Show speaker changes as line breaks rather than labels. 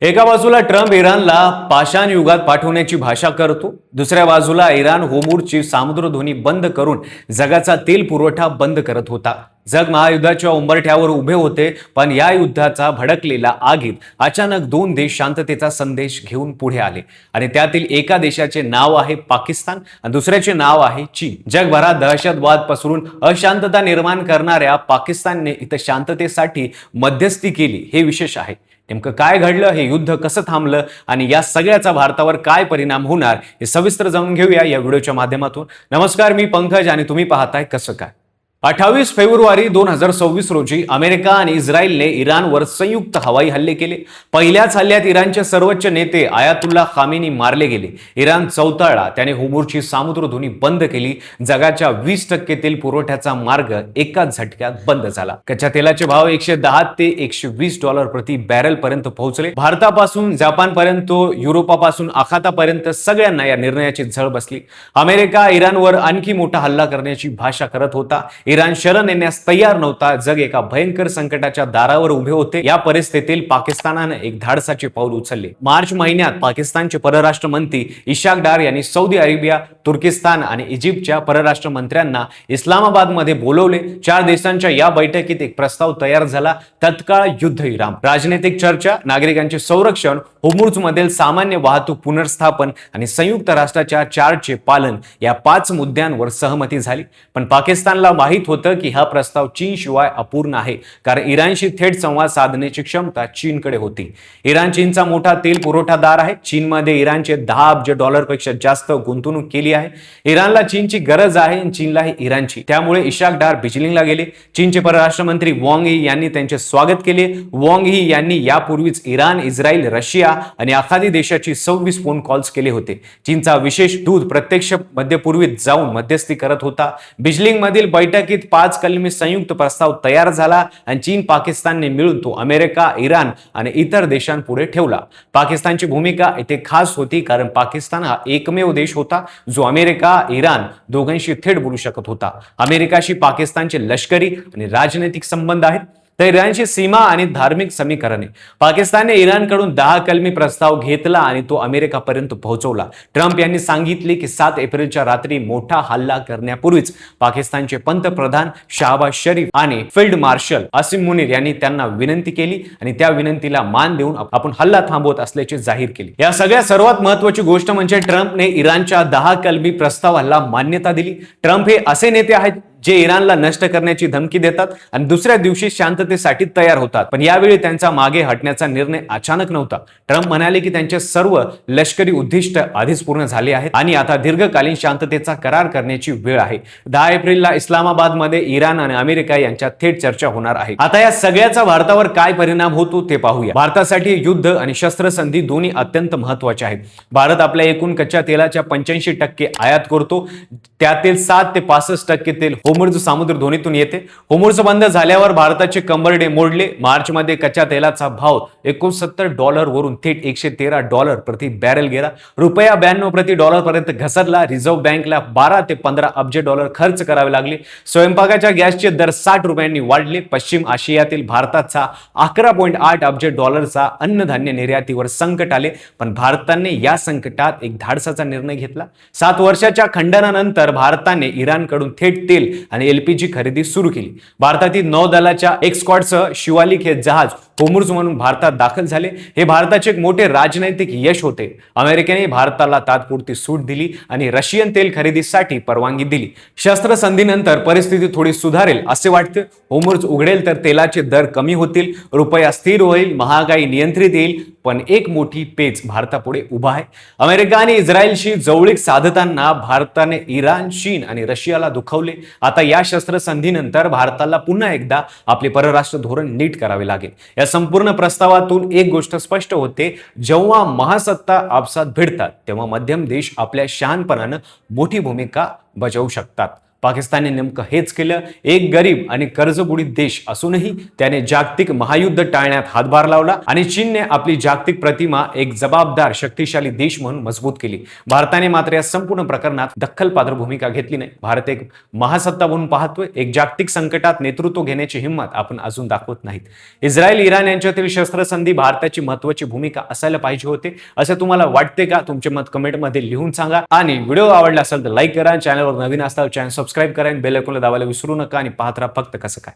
एका बाजूला ट्रम्प इराणला पाषाण युगात पाठवण्याची भाषा करतो, दुसऱ्या बाजूला इराण होर्मुझची सामुद्रधुनी बंद करून जगाचा तेल पुरवठा बंद करत होता. जग महायुद्धाच्या उंबरठ्यावर उभे होते, पण या युद्धाचा भडकलेला आगीत अचानक दोन देश शांततेचा संदेश घेऊन पुढे आले आणि त्यातील एका देशाचे नाव आहे पाकिस्तान आणि दुसऱ्याचे नाव आहे चीन. जगभरात दहशतवाद पसरून अशांतता निर्माण करणाऱ्या पाकिस्तानने इथं शांततेसाठी मध्यस्थी केली. हे विशेष आहे. नेमकं काय घडलं, हे युद्ध कसं थांबलं आणि या सगळ्याचा भारतावर काय परिणाम होणार हे सविस्तर जाणून घेऊया या व्हिडिओच्या माध्यमातून. नमस्कार, मी पंकज आणि तुम्ही पाहताय कसं काय. 28 फेब्रुवारी 2026 रोजी अमेरिका आणि इस्रायलने इराणवर संयुक्त हवाई हल्ले केले. पहिल्याच हल्ल्यात इराणचे सर्वोच्च नेते आयातुल्ला खामेनी मारले गेले. इराण चौताळला, त्याने होर्मुझची सामुद्रधुनी बंद केली. जगाच्या 20% तेल पुरवठ्याचा मार्ग एकाच झटक्यात बंद झाला. कच्च्या तेलाचे भाव 110 ते 120 डॉलर प्रति बॅरल पर्यंत पोहोचले. भारतापासून जपानपर्यंत, युरोपापासून आखातापर्यंत सगळ्यांना या निर्णयाची झळ बसली. अमेरिका इराणवर आणखी मोठा हल्ला करण्याची भाषा करत होता. इराण शरण येण्यास तयार नव्हता. जग एका भयंकर संकटाच्या दारावर उभे होते. या परिस्थितीत पाकिस्तानाने एक धाडसाचे पाऊल उचलले. मार्च महिन्यात पाकिस्तानचे परराष्ट्र मंत्री इशाक डार यांनी सौदी अरेबिया, तुर्किस्तान आणि इजिप्तच्या परराष्ट्र मंत्र्यांना इस्लामाबादमध्ये बोलवले. 4 देशांच्या या बैठकीत एक प्रस्ताव तयार झाला: तत्काळ युद्ध विराम, राजनैतिक चर्चा, नागरिकांचे संरक्षण, होर्मुझमधील सामान्य वाहतूक पुनर्स्थापन आणि संयुक्त राष्ट्राच्या चार्टरचे पालन. या 5 मुद्द्यांवर सहमती झाली. पण पाकिस्तानला माहित होतं की हा प्रस्ताव चीनशिवाय अपूर्ण आहे, कारण इराणशी थेट संवाद साधण्याची क्षमता चीनकडे होती. इराण चीनचा मोठा तेल पुरवठादार आहे. चीनमध्ये इराणचे 10 अब्ज डॉलरपेक्षा जास्त गुंतवणूक केली आहे. इराणला चीनची गरज आहे आणि चीनलाही इराणची. त्यामुळे इशाक डार बीजिंगला गेले. चीनचे परराष्ट्र मंत्री वॉंग यी यांनी त्यांचे स्वागत केले. वॉंग यी यांनी यापूर्वीच इराण, इस्रायल, रशिया आणि आखाती देशाची 26 फोन कॉल्स केले होते. चीनचा विशेष दूत प्रत्यक्ष मध्यपूर्वीत जाऊन मध्यस्थी करत होता. बीजिंग मधील बैठकीत 5 कलमी संयुक्त प्रस्ताव तयार झाला आणि चीन पाकिस्तानने मिळून तो अमेरिका, इराण आणि इतर देशांपुढे ठेवला. पाकिस्तानची भूमिका इथे खास होती, कारण पाकिस्तान हा एकमेव देश होता जो अमेरिका, इराण दोघांशी थेट बोलू शकत होता. अमेरिकाशी पाकिस्तानचे लष्करी आणि राजनैतिक संबंध आहेत, तर इराणची सीमा आणि धार्मिक समीकरणे. पाकिस्तानने इराणकडून 10 कलमी प्रस्ताव घेतला आणि तो अमेरिकापर्यंत पोहोचवला. ट्रम्प यांनी सांगितले की 7 एप्रिलच्या रात्री मोठा हल्ला करण्यापूर्वीच पाकिस्तानचे पंतप्रधान शहबाज शरीफ आणि फील्ड मार्शल असीम मुनीर यांनी त्यांना विनंती केली आणि त्या विनंतीला मान देऊन आपण हल्ला थांबवत असल्याचे जाहीर केले. या सगळ्यात सर्वात महत्त्वाची गोष्ट म्हणजे ट्रम्पने इराणच्या 10 कलमी प्रस्तावाला मान्यता दिली. ट्रम्प हे असे नेते आहेत जे इराणला नष्ट करण्याची धमकी देतात आणि दुसऱ्या दिवशी शांततेसाठी तयार होतात. पण यावेळी त्यांचा मागे हटण्याचा निर्णय अचानक नव्हता. ट्रम्प म्हणाले की त्यांचे सर्व लष्करी उद्दिष्ट आधीच पूर्ण झाले आहेत आणि आता दीर्घकालीन शांततेचा करार करण्याची वेळ आहे. 10 एप्रिलला इस्लामाबादमध्ये इराण आणि अमेरिका यांच्यात थेट चर्चा होणार आहे. आता या सगळ्याचा भारतावर काय परिणाम होतो ते पाहूया. भारतासाठी युद्ध आणि शस्त्रसंधी दोन्ही अत्यंत महत्वाचे आहेत. भारत आपल्या एकूण कच्च्या तेलाच्या 85% आयात करतो. त्यातील 7 ते 65% तेल होर्मुझ सामुद्रधुनीतून येते. होर्मुझ बंद झाल्यावर भारताचे कंबरडे मोडले. मार्च मध्ये कच्च्या तेलाचा भाव 69 डॉलर वरून थेट 113 डॉलर प्रति बॅरल गेला. रुपया 92 प्रति डॉलर पर्यंत घसरला. रिझर्व्ह बँकला 12 ते 15 अब्ज डॉलर खर्च करावे लागले. स्वयंपाकाच्या गॅसचे दर 60 रुपयांनी वाढले. पश्चिम आशियातील भारताचा 11.8 अब्ज डॉलरचा अन्नधान्य निर्यातीवर संकट आले. पण भारताने या संकटात एक धाडसाचा निर्णय घेतला. 7 वर्षाच्या खंडनानंतर भारताने इराणकडून थेट तेल आणि एलपीजी खरेदी सुरू केली. भारतातील नौदलाच्या एस्कॉर्टसह शिवालिक हे जहाज होर्मुझ म्हणून भारतात दाखल झाले. हे भारताचे एक मोठे राजनैतिक यश होते. अमेरिकेने भारताला तात्पुरती सूट दिली आणि रशियन तेल खरेदीसाठी परवानगी दिली. शस्त्रसंधीनंतर परिस्थिती थोडी सुधारेल असे वाटते. होर्मुझ उघडेल तर तेलाचे दर कमी होतील, रुपया स्थिर होईल, महागाई नियंत्रित येईल. पण एक मोठी पेच भारतापुढे उभा आहे. अमेरिका आणि इस्रायलशी जवळीक साधताना भारताने इराण, चीन आणि रशियाला दुखावले. आता या शस्त्रसंधीनंतर भारताला पुन्हा एकदा आपले परराष्ट्र धोरण नीट करावे लागेल. या संपूर्ण प्रस्तावातून एक गोष्ट स्पष्ट होते: जेव्हा महासत्ता आपसात भिडतात तेव्हा मध्यम देश आपल्या शहाणपणाने मोठी भूमिका बजावू शकतात. पाकिस्तानने नेमकं हेच केलं. एक गरीब आणि कर्जबुडीत देश असूनही त्याने जागतिक महायुद्ध टाळण्यात हातभार लावला आणि चीनने आपली जागतिक प्रतिमा एक जबाबदार शक्तिशाली देश म्हणून मजबूत केली. भारताने मात्र या संपूर्ण प्रकरणात दखलपात्र भूमिका घेतली नाही. भारत एक महासत्ता म्हणून पाहतोय. एक जागतिक संकटात नेतृत्व घेण्याची हिंमत आपण अजून दाखवत नाहीत. इस्रायल इराण यांच्यातील शस्त्रसंधी भारताची महत्त्वाची भूमिका असायला पाहिजे होते असं तुम्हाला वाटते का? तुमचे मत कमेंटमध्ये लिहून सांगा. आणि व्हिडिओ आवडला असेल तर लाईक करा. चॅनलवर नवीन असाल चॅनल सबस्क्राईब करा आणि बेल आयकॉनला दाबायला विसरू नका. आणि पाहत राहा फक्त कसं काय.